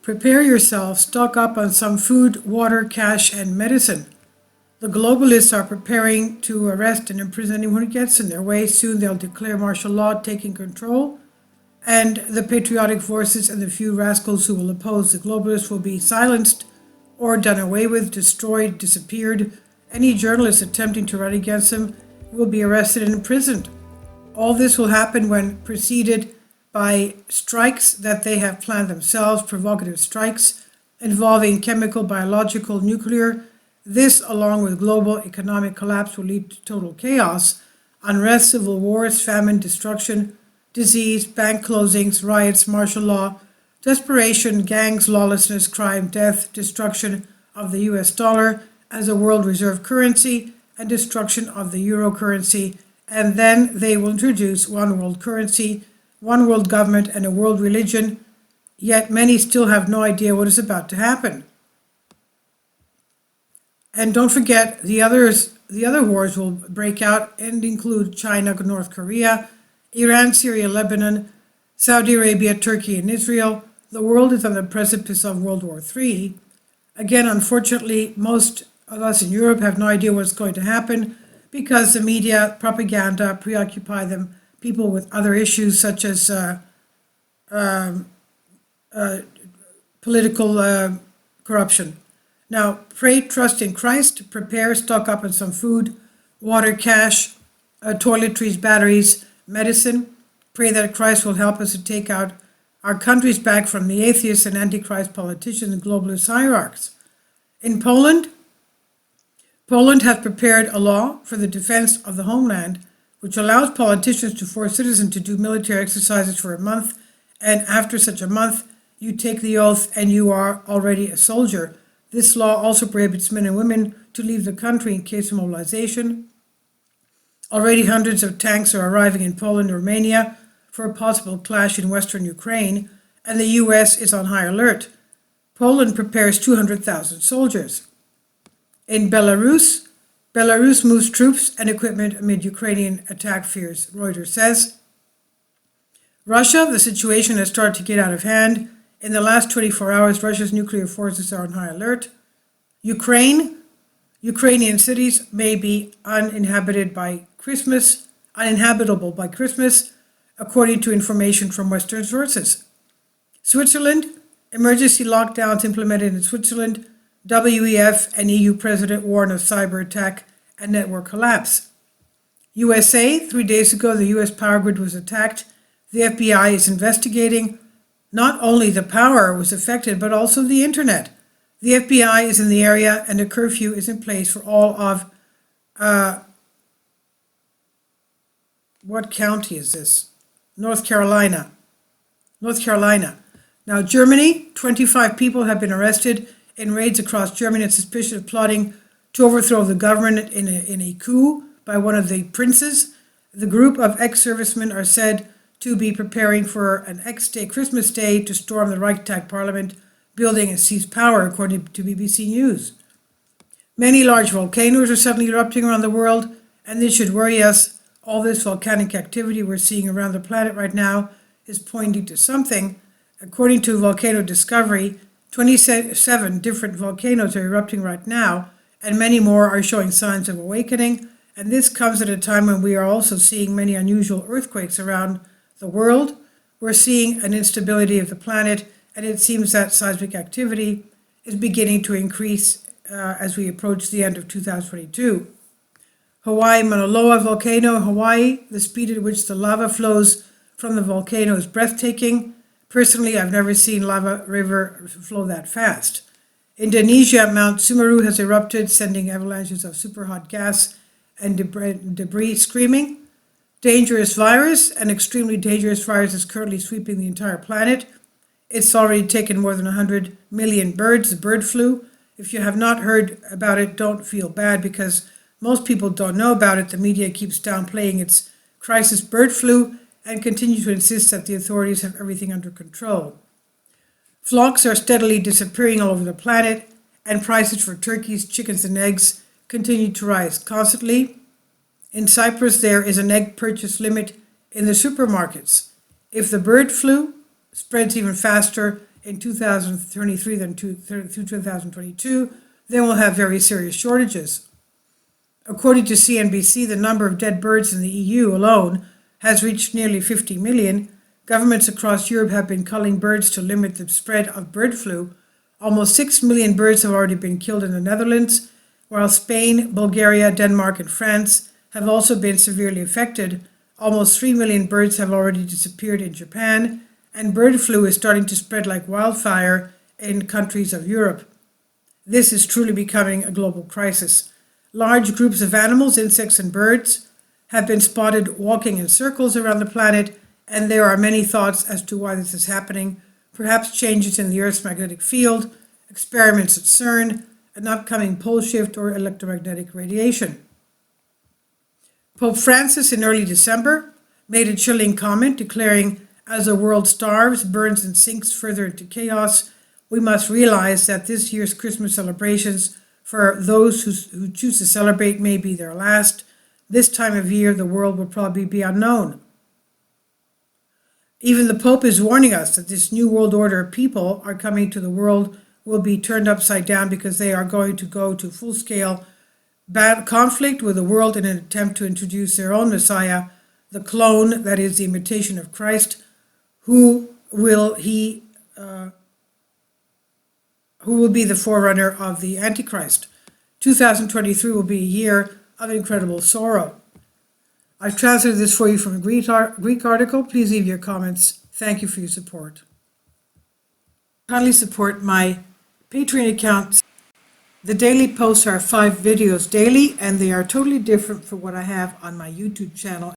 Prepare yourself, stock up on some food, water, cash, and medicine. The globalists are preparing to arrest and imprison anyone who gets in their way. Soon they'll declare martial law, taking control, and the patriotic forces and the few rascals who will oppose the globalists will be silenced or done away with, destroyed, disappeared. Any journalist attempting to write against them will be arrested and imprisoned. All this will happen when preceded by strikes that they have planned themselves, provocative strikes involving chemical, biological, nuclear. This, along with global economic collapse, will lead to total chaos, unrest, civil wars, famine, destruction, disease, bank closings, riots, martial law, desperation, gangs, lawlessness, crime, death, destruction of the US dollar as a world reserve currency, and destruction of the euro currency. And then they will introduce one world currency, one world government, and a world religion. Yet many still have no idea what is about to happen. And don't forget, the other wars will break out and include China, North Korea, Iran, Syria, Lebanon, Saudi Arabia, Turkey, and Israel. The world is on the precipice of World War III. Again, unfortunately, most of us in Europe have no idea what's going to happen because the media propaganda preoccupy them, people with other issues such as political corruption. Now, pray, trust in Christ, prepare, stock up on some food, water, cash, toiletries, batteries, medicine. Pray that Christ will help us to take out our countries back from the atheists and antichrist politicians and globalist hierarchs. In Poland has prepared a law for the defense of the homeland, which allows politicians to force citizens to do military exercises for a month, and after such a month, you take the oath and you are already a soldier. This law also prohibits men and women to leave the country in case of mobilization. Already hundreds of tanks are arriving in Poland and Romania for a possible clash in western Ukraine, and the US is on high alert. Poland prepares 200,000 soldiers. In Belarus moves troops and equipment amid Ukrainian attack fears, Reuters says. Russia, the situation has started to get out of hand. In the last 24 hours, Russia's nuclear forces are on high alert. Ukrainian cities may be uninhabitable by Christmas, according to information from Western sources. Switzerland, emergency lockdowns implemented in Switzerland. WEF and EU President warn of cyber attack and network collapse. USA, 3 days ago, the US power grid was attacked. The FBI is investigating. Not only the power was affected, but also the internet. The FBI is in the area and a curfew is in place for all of, what county is this? North Carolina. Now, Germany, 25 people have been arrested in raids across Germany on suspicion of plotting to overthrow the government in a coup by one of the princes. The group of ex-servicemen are said to be preparing for an Christmas Day, to storm the Reichstag Parliament building and seize power, according to BBC News. Many large volcanoes are suddenly erupting around the world, and this should worry us. All this volcanic activity we're seeing around the planet right now is pointing to something. According to Volcano Discovery, 27 different volcanoes are erupting right now, and many more are showing signs of awakening. And this comes at a time when we are also seeing many unusual earthquakes around the world. We're seeing an instability of the planet, and it seems that seismic activity is beginning to increase as we approach the end of 2022. Hawaii Mauna Loa volcano in Hawaii, the speed at which the lava flows from the volcano is breathtaking. Personally, I've never seen lava river flow that fast. Indonesia, Mount Sumeru has erupted, sending avalanches of superhot gas and debris screaming. Dangerous virus, an extremely dangerous virus, is currently sweeping the entire planet. It's already taken more than 100 million birds, the bird flu. If you have not heard about it, don't feel bad because most people don't know about it. The media keeps downplaying its crisis, bird flu, and continue to insist that the authorities have everything under control. Flocks are steadily disappearing all over the planet, and prices for turkeys, chickens, and eggs continue to rise constantly. In Cyprus, there is an egg purchase limit in the supermarkets. If the bird flu spreads even faster, in 2023 than through 2022, then we'll have very serious shortages. According to CNBC, the number of dead birds in the EU alone has reached nearly 50 million. Governments across Europe have been culling birds to limit the spread of bird flu. Almost 6 million birds have already been killed in the Netherlands, while Spain, Bulgaria, Denmark, and France have also been severely affected. Almost 3 million birds have already disappeared in Japan, and bird flu is starting to spread like wildfire in countries of Europe. This is truly becoming a global crisis. Large groups of animals, insects, and birds have been spotted walking in circles around the planet, and there are many thoughts as to why this is happening. Perhaps changes in the Earth's magnetic field, experiments at CERN, an upcoming pole shift, or electromagnetic radiation. Pope Francis in early December made a chilling comment declaring, "As the world starves, burns, and sinks further into chaos, we must realize that this year's Christmas celebrations for those who choose to celebrate may be their last. This time of year, the world will probably be unknown." Even the Pope is warning us that this new world order of people are coming to the world will be turned upside down because they are going to go to full-scale bad conflict with the world in an attempt to introduce their own Messiah, the clone, that is the imitation of Christ, who will be the forerunner of the Antichrist. 2023 will be a year of incredible sorrow. I've translated this for you from a Greek article. Please leave your comments. Thank you for your support. Kindly support my Patreon account. The daily posts are 5 videos daily, and they are totally different from what I have on my YouTube channel.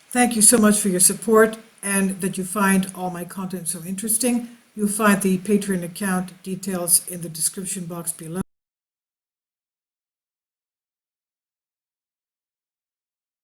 Thank you so much for your support and that you find all my content so interesting. You'll find the Patreon account details in the description box below.